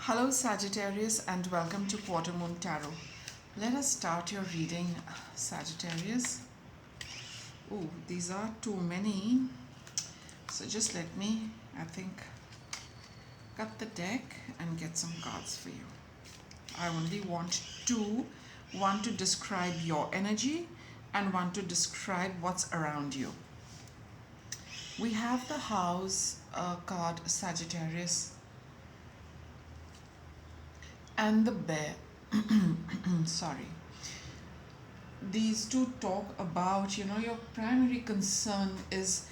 Hello, Sagittarius, and welcome to Quarter Moon Tarot. Let us start your reading, Sagittarius. Oh, these are too many. So just let me, I think, cut the deck and get some cards for you. I only want two, one to describe your energy and one to describe what's around you. We have the house card, Sagittarius, and the bear. Sorry. These two talk about, your primary concern is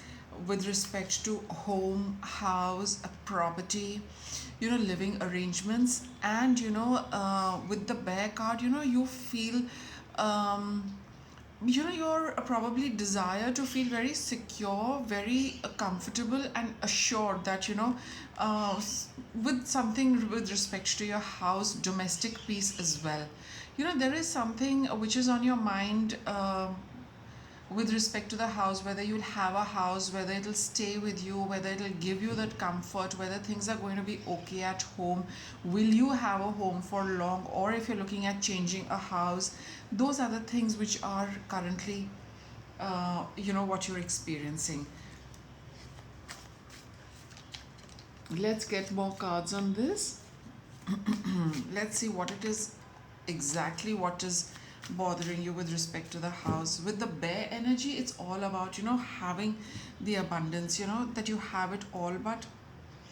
with respect to home, house, a property, living arrangements. And with the bear card, you feel your probably desire to feel very secure, very comfortable and assured that with something with respect to your house, domestic peace as well. There is something which is on your mind, with respect to the house, whether you'll have a house, whether it'll stay with you, whether it'll give you that comfort, whether things are going to be okay at home, will you have a home for long, or if you're looking at changing a house. Those are the things which are currently, what you're experiencing. Let's get more cards on this. Let's see what it is exactly, what is bothering you with respect to the house. With the bear energy, it's all about having the abundance, that you have it all, but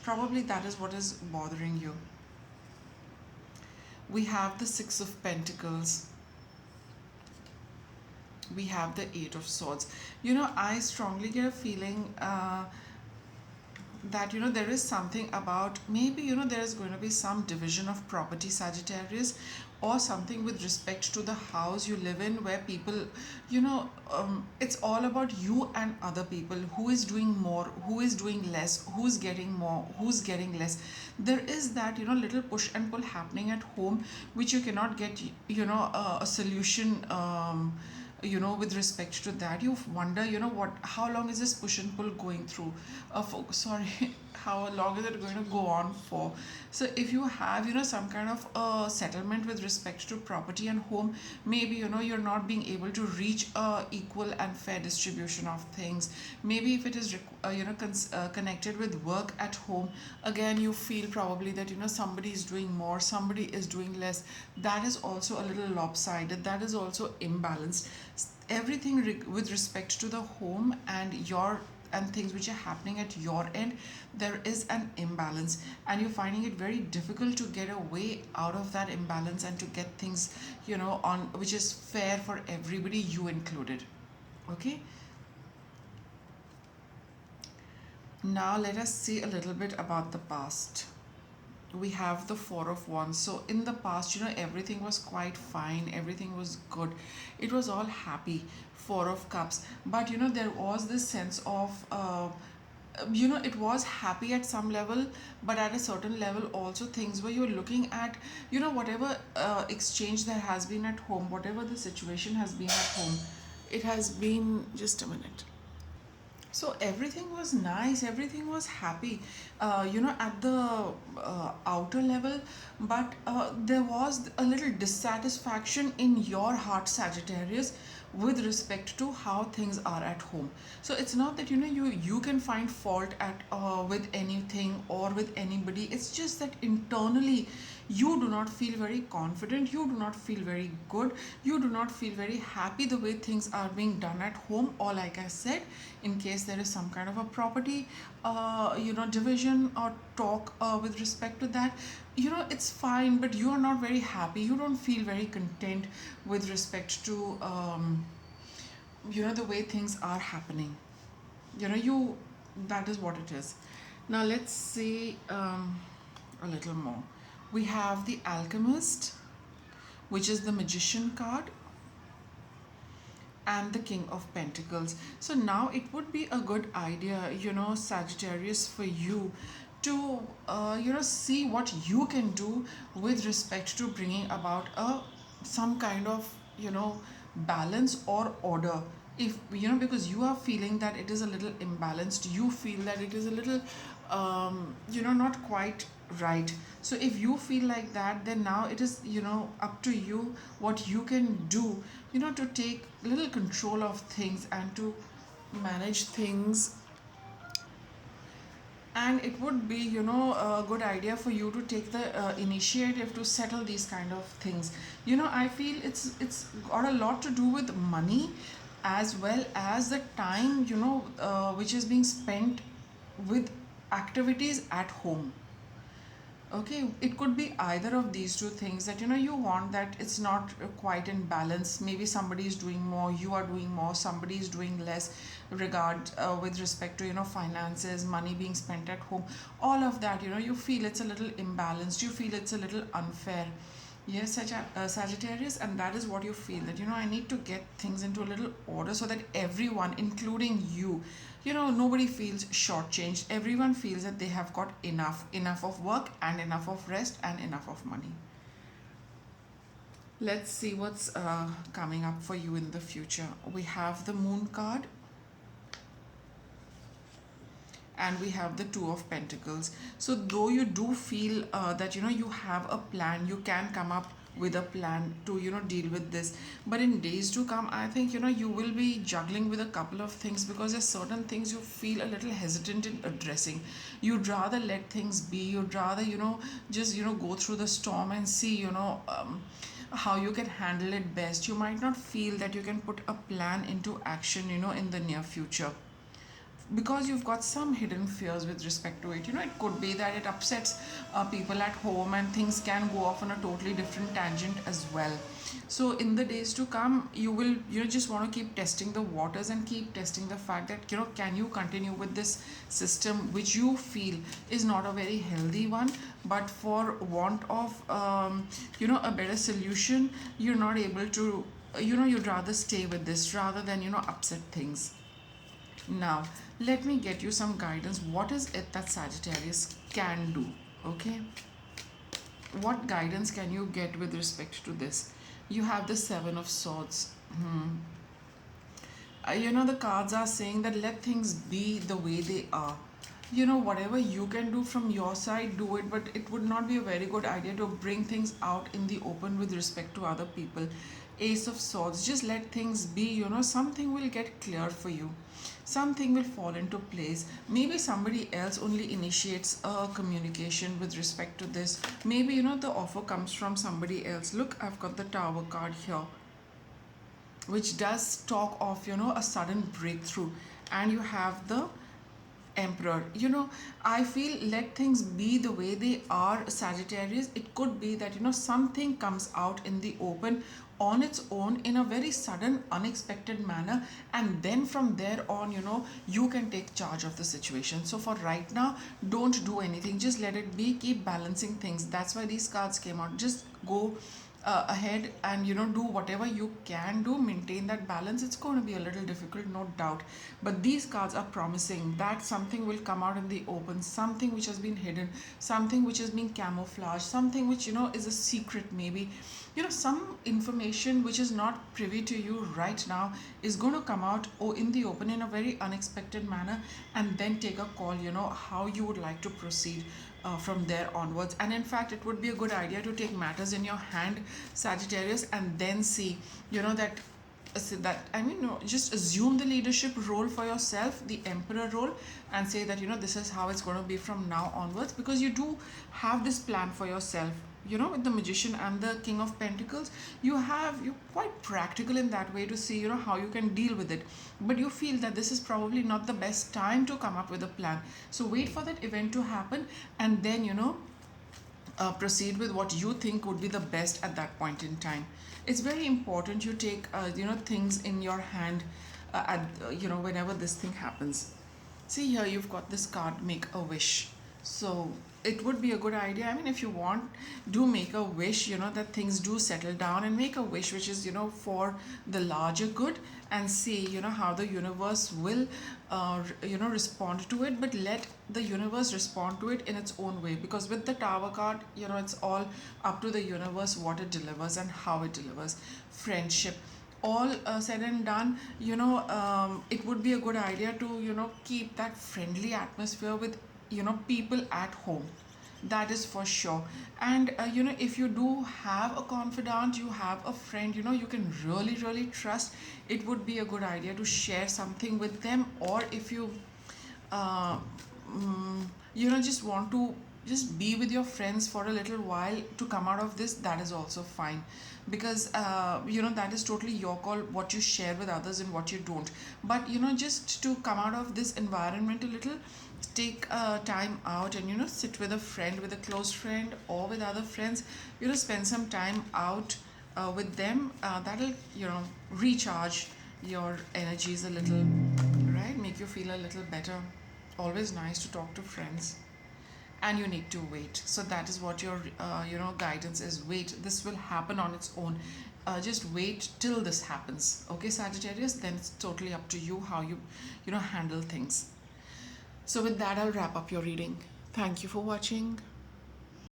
probably that is what is bothering you. We have the Six of Pentacles, we have the Eight of Swords. I strongly get a feeling that there is something about, maybe there is going to be some division of property, Sagittarius, or something with respect to the house you live in, where people, it's all about you and other people, who is doing more, who is doing less, who's getting more, who's getting less. There is that little push and pull happening at home, which you cannot get a solution, with respect to that. You wonder, how long is this push and pull going through, sorry, how long is it going to go on for. So if you have some kind of settlement with respect to property and home, maybe you're not being able to reach a equal and fair distribution of things. Maybe if it is connected with work at home, again you feel probably that somebody is doing more, somebody is doing less. That is also a little lopsided, that is also imbalanced. Everything with respect to the home and things which are happening at your end, there is an imbalance, and you're finding it very difficult to get a way out of that imbalance and to get things on which is fair for everybody, you included. Okay, now let us see a little bit about the past. We have the Four of Wands. So in the past, everything was quite fine, everything was good, it was all happy. Four of Cups, but there was this sense of it was happy at some level, but at a certain level also things where you're looking at whatever exchange there has been at home, whatever the situation has been at home, it has been, just a minute. So everything was nice, everything was happy, at the outer level, but there was a little dissatisfaction in your heart, Sagittarius, with respect to how things are at home. So it's not that you can find fault at with anything or with anybody. It's just that internally you do not feel very confident, you do not feel very good, you do not feel very happy the way things are being done at home. Or like I said, in case there is some kind of a property division or talk with respect to that, it's fine, but you are not very happy, you don't feel very content with respect to the way things are happening. You That is what it is. Now let's see a little more. We have the Alchemist, which is the Magician card, and the King of Pentacles. So now it would be a good idea, Sagittarius, for you to see what you can do with respect to bringing about a some kind of balance or order. If because you are feeling that it is a little imbalanced, you feel that it is a little not quite right? So if you feel like that, then now it is, up to you what you can do, to take little control of things and to manage things. And it would be, a good idea for you to take the initiative to settle these kind of things. I feel it's got a lot to do with money, as well as the time, which is being spent with activities at home. Okay, it could be either of these two things, that you want that it's not quite in balance. Maybe somebody is doing more, you are doing more, somebody is doing less, with respect to finances, money being spent at home, all of that. You feel it's a little imbalanced, you feel it's a little unfair. Yes, Sagittarius, and that is what you feel, that I need to get things into a little order so that everyone, including you, nobody feels shortchanged. Everyone feels that they have got enough of work and enough of rest and enough of money. Let's see what's coming up for you in the future. We have the Moon card, and we have the Two of Pentacles. So though you do feel that you have a plan, you can come up with a plan to deal with this, but in days to come, I think you will be juggling with a couple of things, because there's certain things you feel a little hesitant in addressing. You'd rather let things be, you'd rather just go through the storm and see how you can handle it best. You might not feel that you can put a plan into action in the near future, because you've got some hidden fears with respect to it. It could be that it upsets people at home, and things can go off on a totally different tangent as well. So in the days to come, you will just want to keep testing the waters and keep testing the fact that can you continue with this system, which you feel is not a very healthy one, but for want of a better solution, you're not able to, you'd rather stay with this rather than upset things. Now, let me get you some guidance. What is it that Sagittarius can do? Okay. What guidance can you get with respect to this? You have the Seven of Swords. The cards are saying that let things be the way they are. Whatever you can do from your side, do it, but it would not be a very good idea to bring things out in the open with respect to other people. Ace of Swords, just let things be. Something will get clear for you, something will fall into place. Maybe somebody else only initiates a communication with respect to this. Maybe the offer comes from somebody else. Look, I've got the Tower card here, which does talk of a sudden breakthrough, and you have the Emperor. I feel let things be the way they are, Sagittarius. It could be that something comes out in the open on its own in a very sudden, unexpected manner, and then from there on, you can take charge of the situation. So for right now, don't do anything, just let it be, keep balancing things. That's why these cards came out. Just go ahead and do whatever you can do, maintain that balance. It's going to be a little difficult, no doubt, but these cards are promising that something will come out in the open, something which has been hidden, something which has been camouflaged, something which is a secret. Maybe some information which is not privy to you right now is going to come out in the open in a very unexpected manner, and then take a call how you would like to proceed from there onwards. And in fact, it would be a good idea to take matters in your hand, Sagittarius, and then see that just assume the leadership role for yourself, the Emperor role, and say that this is how it's going to be from now onwards, because you do have this plan for yourself. With the Magician and the King of Pentacles, you're quite practical in that way to see how you can deal with it, but you feel that this is probably not the best time to come up with a plan. So wait for that event to happen, and then proceed with what you think would be the best at that point in time. It's very important you take things in your hand whenever this thing happens. See here, you've got this card, Make a Wish. So it would be a good idea. I mean, if you want, do make a wish, that things do settle down, and make a wish which is, for the larger good, and see, how the universe will, respond to it. But let the universe respond to it in its own way, because with the Tower card, it's all up to the universe what it delivers and how it delivers. Friendship. All said and done, it would be a good idea to, keep that friendly atmosphere with, people at home. That is for sure. And if you do have a confidant, you have a friend, you can really, really trust, it would be a good idea to share something with them. Or if you, uh, mm, just want to just be with your friends for a little while to come out of this, that is also fine. Because that is totally your call, what you share with others and what you don't. But just to come out of this environment a little, take time out and sit with a friend, with a close friend or with other friends, spend some time out with them. That'll recharge your energies a little, right, make you feel a little better. Always nice to talk to friends. And you need to wait. So that is what your guidance is. Wait, this will happen on its own. Just wait till this happens, okay, Sagittarius. Then it's totally up to you how you handle things. So with that, I'll wrap up your reading. Thank you for watching.